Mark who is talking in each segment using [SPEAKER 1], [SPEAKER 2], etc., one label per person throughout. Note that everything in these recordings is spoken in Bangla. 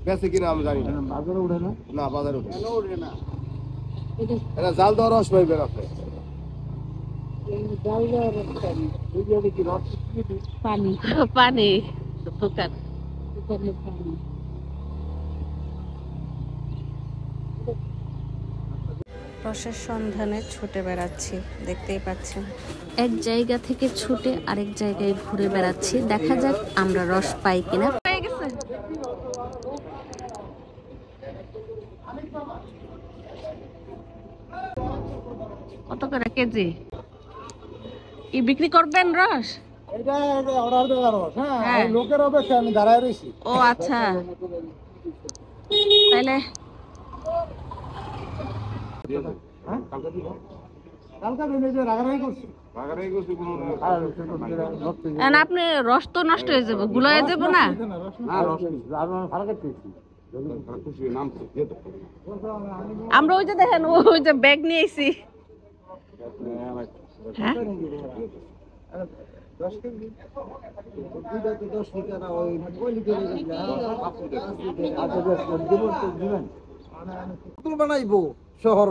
[SPEAKER 1] বেঁচে কিনা আমি জানি না।
[SPEAKER 2] বাজারে উঠে না?
[SPEAKER 1] না বাজারে উঠে
[SPEAKER 2] কেন উঠে না?
[SPEAKER 1] এটা জাল দেওয়া রস পাইবেন আপনি।
[SPEAKER 2] জাল দেওয়া রস পানি। ওই যে কি রস
[SPEAKER 3] পানি পানি দোকান
[SPEAKER 2] দোকানে পানি।
[SPEAKER 3] রসের সন্ধানে ছুটে বেড়াচ্ছি, দেখতেই পাচ্ছেন। এক জায়গা থেকে ছুটে আরেক জায়গায় ঘুরে বেড়াচ্ছি, দেখা যাক আমরা রস পাই কিনা। পেয়ে গেছে। কত করে কেজি? কি বিক্রি করবেন রস?
[SPEAKER 2] এটা অর্ডার দেওয়ার রস।
[SPEAKER 3] হ্যাঁ।
[SPEAKER 2] হ্যাঁ, লোকের অপেক্ষা আমি দাঁড়ায় রয়েছি।
[SPEAKER 3] ও আচ্ছা, তাহলে
[SPEAKER 2] কালকে দিনে যে রাগারাগি করছি।
[SPEAKER 1] বাগানে গেছি কোনো
[SPEAKER 3] আপনি রস তো নষ্ট হয়ে যাবে, গুলো হয়ে যাবে না।
[SPEAKER 1] না রস
[SPEAKER 2] ভালো করতেছি।
[SPEAKER 1] খুশি নাম দিয়ে তো
[SPEAKER 3] আমরা ওই যে দেখেন ওই যে ব্যাগ নিয়ে এসেছি। হ্যাঁ
[SPEAKER 2] 10 কেজি। দুইটা তো 10 লিটার ওই লিটার দিবেন। পুতুল বানাইবো শহর।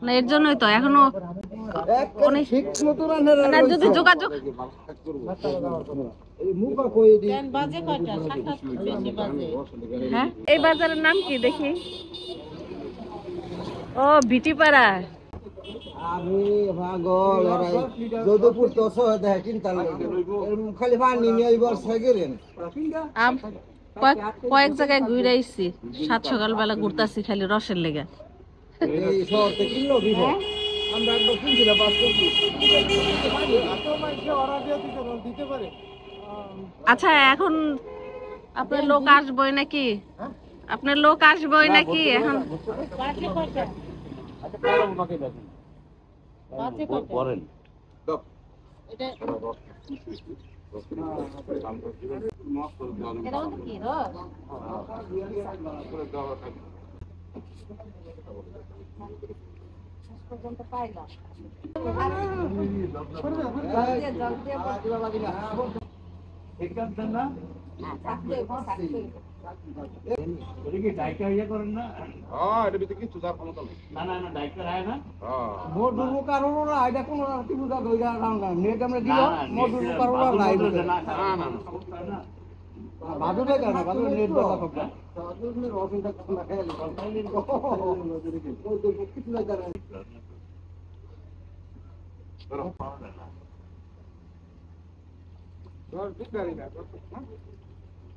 [SPEAKER 3] না এর জন্যই তো এখনো অনেক
[SPEAKER 2] ঠিক মতো রান্না
[SPEAKER 3] না, যদি যোগাযোগ
[SPEAKER 2] এই মুখা কই দি
[SPEAKER 3] বাজে কয়টা 7:30 বাজে। হ্যাঁ এই বাজারের নাম কি দেখি? ও ভিটিপাড়া।
[SPEAKER 2] আরে পাগল যোধপুর তো সহ দেয় চিন্তা লাগে খালি পানি নিয়ে আইবার সাইকেলেন
[SPEAKER 3] কয়েক জায়গায় ঘুরে আইছি, সাত সকালবেলা ঘুরতাছি খালি রসের লেগে।
[SPEAKER 2] এই শহর থেকে কিনলো দিব আমরা একবার কিনছিলাম 5 কেজি এত মানুষ অর্ডার দিতে পারে।
[SPEAKER 3] আচ্ছা এখন আপনার লোক আসবই নাকি? আপনার লোক আসবই নাকি এখন?
[SPEAKER 1] করেন এটা ভিতরে কিছু যার ক্ষমতা নেই।
[SPEAKER 2] মধুর কারণরা এটা কোন ত্রিভুজা দইরা রান্না নেট আমরা দিল মধুর কারণরা লাইভ
[SPEAKER 1] না না
[SPEAKER 2] বাদুরে কেন বাদুরে নেট দাও কথা বাদুরে রসিনটা না খেলে কিছু না জানা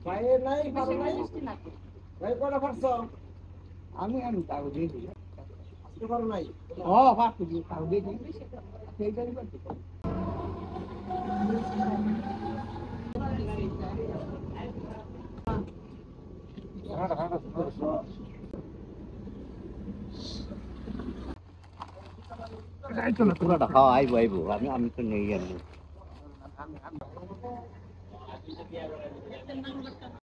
[SPEAKER 2] ভাই নাই পারো নাই ভাই কোটা পারছো আমি তাও দিয়ে দিই আসতে পারো নাই ও পারছি তাও দিয়ে দিই সেইটাই করতে আইবো আইবো আমি তো নেই